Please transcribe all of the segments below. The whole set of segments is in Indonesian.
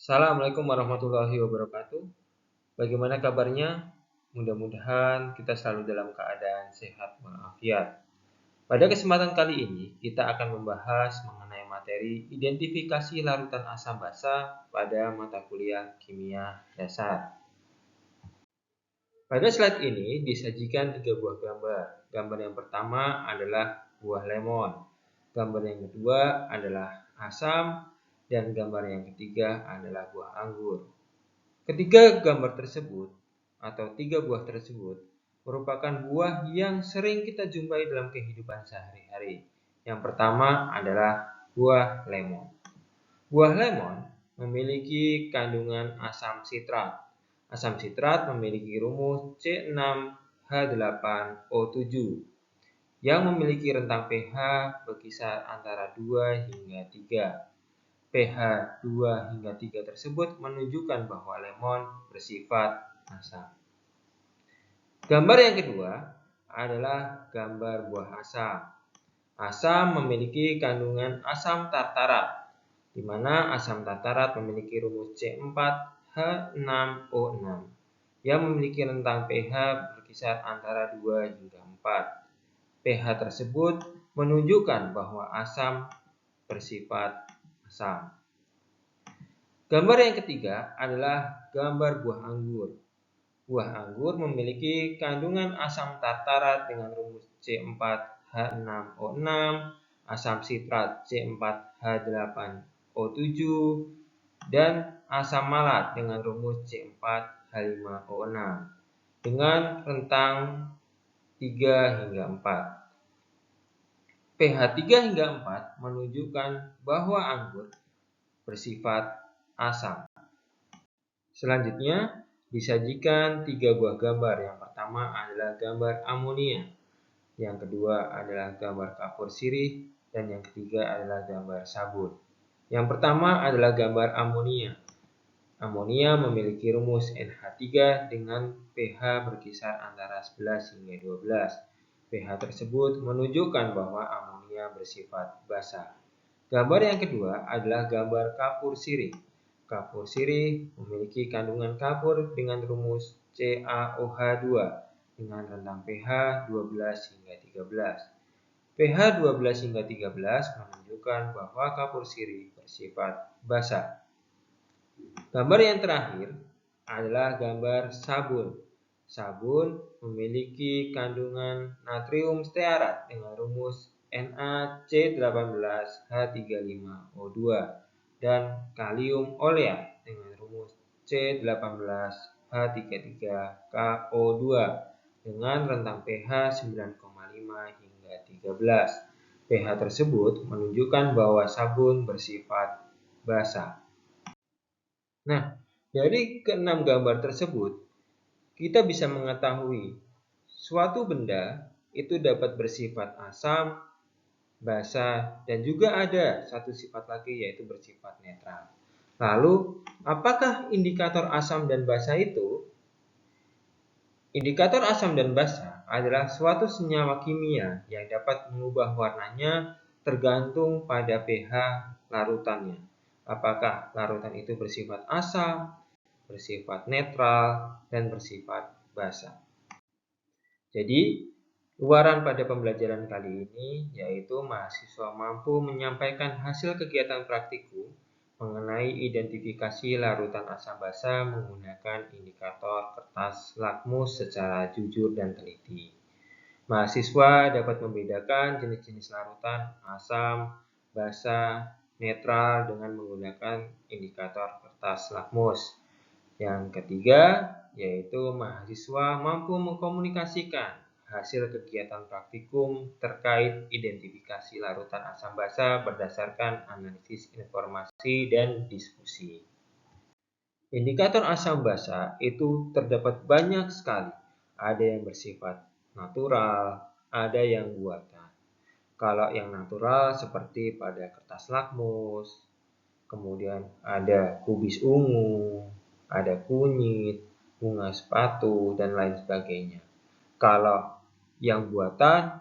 Assalamualaikum warahmatullahi wabarakatuh. Bagaimana kabarnya? Mudah-mudahan kita selalu dalam keadaan sehat walafiat. Pada kesempatan kali ini, kita akan membahas mengenai materi identifikasi larutan asam basa pada mata kuliah kimia dasar. Pada slide ini disajikan 3 buah gambar. Gambar yang pertama adalah buah lemon. Gambar yang kedua adalah asam. Dan gambar yang ketiga adalah buah anggur. Ketiga gambar tersebut atau 3 buah tersebut merupakan buah yang sering kita jumpai dalam kehidupan sehari-hari. Yang pertama adalah buah lemon. Buah lemon memiliki kandungan asam sitrat. Asam sitrat memiliki rumus C6H8O7 yang memiliki rentang pH berkisar antara 2 hingga 3. pH 2 hingga 3 tersebut menunjukkan bahwa lemon bersifat asam. Gambar yang kedua adalah gambar buah asam. Asam memiliki kandungan asam tartarat, di mana asam tartarat memiliki rumus C4H6O6 yang memiliki rentang pH berkisar antara 2 hingga 4. pH tersebut menunjukkan bahwa asam bersifat asam. Gambar yang ketiga adalah gambar buah anggur. Buah anggur memiliki kandungan asam tartarat dengan rumus C4H6O6, asam sitrat C4H8O7, dan asam malat dengan rumus C4H5O6 dengan rentang 3 hingga 4. pH 3 hingga 4 menunjukkan bahwa anggur bersifat asam. Selanjutnya disajikan 3 buah gambar. Yang pertama adalah gambar amonia, yang kedua adalah gambar kapur sirih, dan yang ketiga adalah gambar sabun. Yang pertama adalah gambar amonia. Amonia memiliki rumus NH3 dengan pH berkisar antara 11 hingga 12. pH tersebut menunjukkan bahwa amonia bersifat basa. Gambar yang kedua adalah gambar kapur sirih. Kapur sirih memiliki kandungan kapur dengan rumus CaOH2 dengan rentang pH 12 hingga 13. pH 12 hingga 13 menunjukkan bahwa kapur sirih bersifat basa. Gambar yang terakhir adalah gambar sabun. Sabun memiliki kandungan natrium stearat dengan rumus NaC18H35O2 dan kalium oleat dengan rumus C18H33KO2 dengan rentang pH 9,5 hingga 13. pH tersebut menunjukkan bahwa sabun bersifat basa. Nah, dari keenam gambar tersebut, kita bisa mengetahui suatu benda itu dapat bersifat asam, basa, dan juga ada satu sifat lagi yaitu bersifat netral. Lalu, apakah indikator asam dan basa itu? Indikator asam dan basa adalah suatu senyawa kimia yang dapat mengubah warnanya tergantung pada pH larutannya. Apakah larutan itu bersifat asam, bersifat netral, dan bersifat basa. Jadi, luaran pada pembelajaran kali ini yaitu mahasiswa mampu menyampaikan hasil kegiatan praktikum mengenai identifikasi larutan asam basa menggunakan indikator kertas lakmus secara jujur dan teliti. Mahasiswa dapat membedakan jenis-jenis larutan asam, basa, netral dengan menggunakan indikator kertas lakmus. Yang ketiga, yaitu mahasiswa mampu mengkomunikasikan hasil kegiatan praktikum terkait identifikasi larutan asam basa berdasarkan analisis informasi dan diskusi. Indikator asam basa itu terdapat banyak sekali. Ada yang bersifat natural, ada yang buatan. Kalau yang natural seperti pada kertas lakmus, kemudian ada kubis ungu, ada kunyit, bunga sepatu, dan lain sebagainya. Kalau yang buatan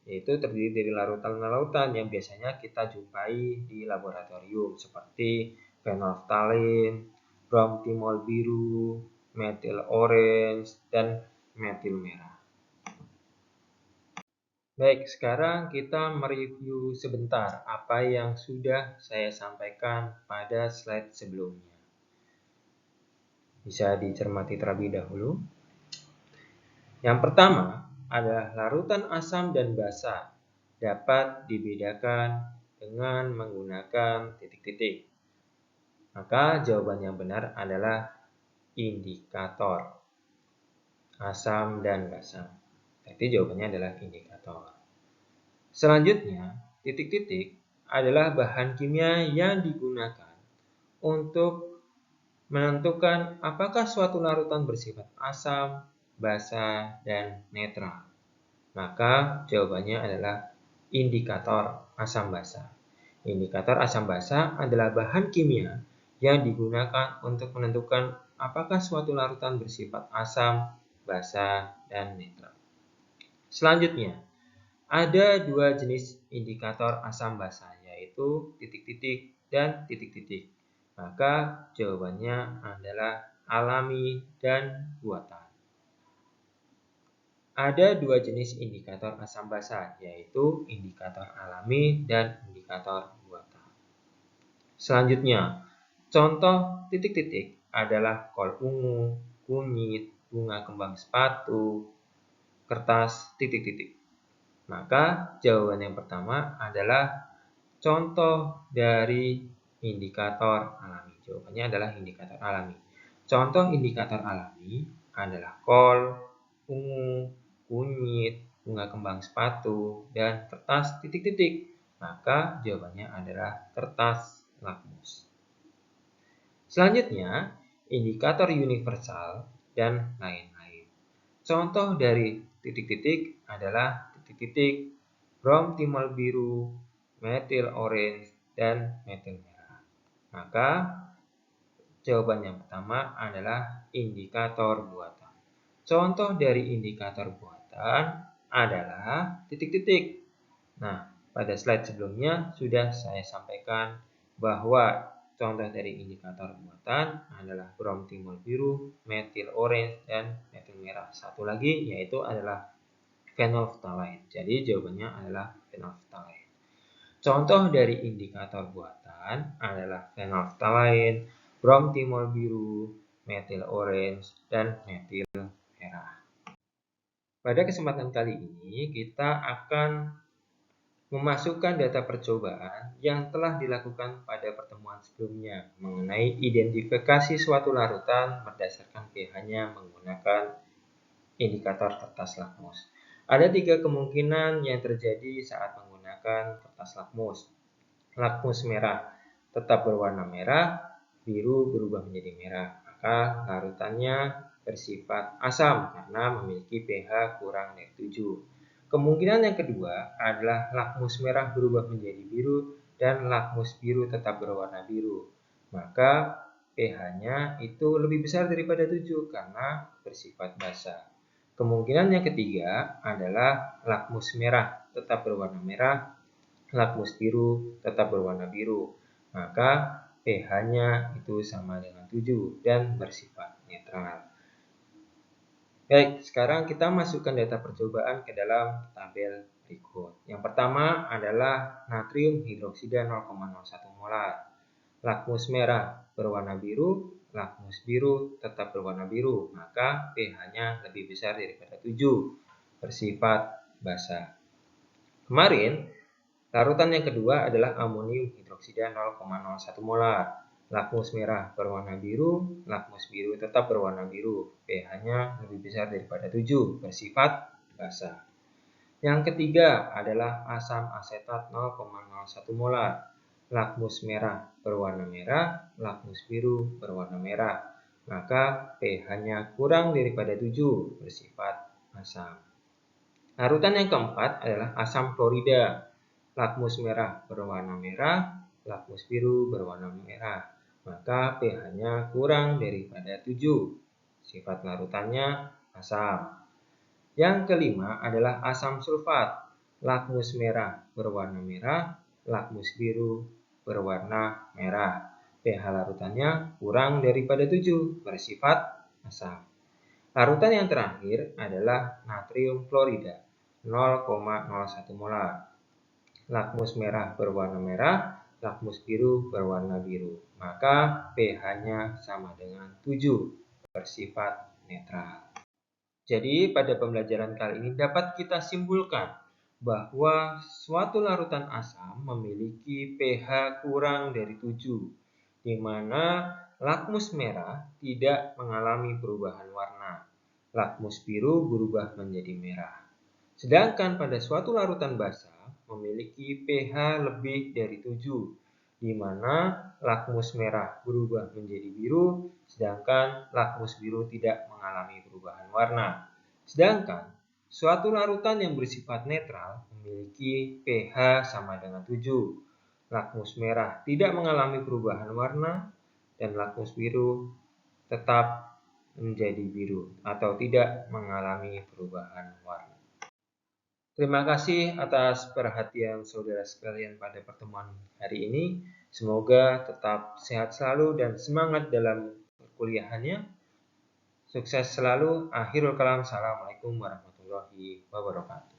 yaitu terdiri dari larutan-larutan yang biasanya kita jumpai di laboratorium seperti fenolphthalein, bromtimol biru, metil orange, dan metil merah. Baik, sekarang kita mereview sebentar apa yang sudah saya sampaikan pada slide sebelumnya. Bisa dicermati terlebih dahulu. Yang pertama adalah larutan asam dan basa dapat dibedakan dengan menggunakan titik-titik. Maka jawaban yang benar adalah indikator asam dan basa. Jadi jawabannya adalah indikator. Selanjutnya, titik-titik adalah bahan kimia yang digunakan untuk menentukan apakah suatu larutan bersifat asam, basa, dan netral. Maka jawabannya adalah indikator asam basa. Indikator asam basa adalah bahan kimia yang digunakan untuk menentukan apakah suatu larutan bersifat asam, basa, dan netral. Selanjutnya, ada dua jenis indikator asam basa, yaitu titik-titik dan titik-titik. Maka jawabannya adalah alami dan buatan. Ada dua jenis indikator asam basa, yaitu indikator alami dan indikator buatan. Selanjutnya, contoh titik-titik adalah kol ungu, kunyit, bunga kembang sepatu, kertas, titik-titik. Maka jawaban yang pertama adalah contoh dari indikator alami. Jawabannya adalah indikator alami. Contoh indikator alami adalah kol, ungu, kunyit, bunga kembang sepatu, dan kertas titik-titik. Maka jawabannya adalah kertas lakmus. Selanjutnya, indikator universal dan lain-lain. Contoh dari titik-titik adalah titik-titik bromtimol biru, metil orange, dan metil merah. Maka jawaban yang pertama adalah indikator buatan. Contoh dari indikator buatan adalah titik-titik. Nah, pada slide sebelumnya sudah saya sampaikan bahwa contoh dari indikator buatan adalah bromtimol biru, metil orange, dan metil merah. Satu lagi yaitu adalah phenolphthalein. Jadi jawabannya adalah phenolphthalein. Contoh dari indikator buatan adalah phenolphthalein, bromtimol biru, metil orange, dan metil merah. Pada kesempatan kali ini kita akan memasukkan data percobaan yang telah dilakukan pada pertemuan sebelumnya mengenai identifikasi suatu larutan berdasarkan pH-nya menggunakan indikator kertas lakmus. Ada 3 kemungkinan yang terjadi saat menggunakan kertas lakmus. Lakmus merah tetap berwarna merah, biru berubah menjadi merah. Maka larutannya bersifat asam karena memiliki pH kurang dari 7. Kemungkinan yang kedua adalah lakmus merah berubah menjadi biru dan lakmus biru tetap berwarna biru. Maka pH-nya itu lebih besar daripada 7 karena bersifat basa. Kemungkinan yang ketiga adalah lakmus merah tetap berwarna merah, lakmus biru tetap berwarna biru. Maka pH-nya itu sama dengan 7 dan bersifat netral. Baik, sekarang kita masukkan data percobaan ke dalam tabel berikut. Yang pertama adalah natrium hidroksida 0,01 molar. Lakmus merah berwarna biru, lakmus biru tetap berwarna biru, maka pH-nya lebih besar daripada 7, bersifat basa. Kemarin, larutan yang kedua adalah amonium hidroksida 0,01 molar. Lakmus merah berwarna biru, lakmus biru tetap berwarna biru. pH-nya lebih besar daripada 7, bersifat basa. Yang ketiga adalah asam asetat 0,01 molar. Lakmus merah berwarna merah, lakmus biru berwarna merah. Maka pH-nya kurang daripada 7, bersifat asam. Larutan yang keempat adalah asam klorida. Lakmus merah berwarna merah, lakmus biru berwarna merah. Maka pH-nya kurang daripada 7. Sifat larutannya asam. Yang kelima adalah asam sulfat. Lakmus merah berwarna merah, lakmus biru berwarna merah. pH larutannya kurang daripada 7, bersifat asam. Larutan yang terakhir adalah natrium klorida, 0,01 molar. Lakmus merah berwarna merah, lakmus biru berwarna biru. Maka pH-nya sama dengan 7, bersifat netral. Jadi pada pembelajaran kali ini dapat kita simpulkan bahwa suatu larutan asam memiliki pH kurang dari 7, di mana lakmus merah tidak mengalami perubahan warna. Lakmus biru berubah menjadi merah. Sedangkan pada suatu larutan basa memiliki pH lebih dari 7, di mana lakmus merah berubah menjadi biru, sedangkan lakmus biru tidak mengalami perubahan warna. Sedangkan suatu larutan yang bersifat netral memiliki pH sama dengan 7. Lakmus merah tidak mengalami perubahan warna dan lakmus biru tetap menjadi biru atau tidak mengalami perubahan warna. Terima kasih atas perhatian saudara sekalian pada pertemuan hari ini. Semoga tetap sehat selalu dan semangat dalam perkuliahannya. Sukses selalu. Akhirul kalam. Assalamualaikum warahmatullahi wabarakatuh.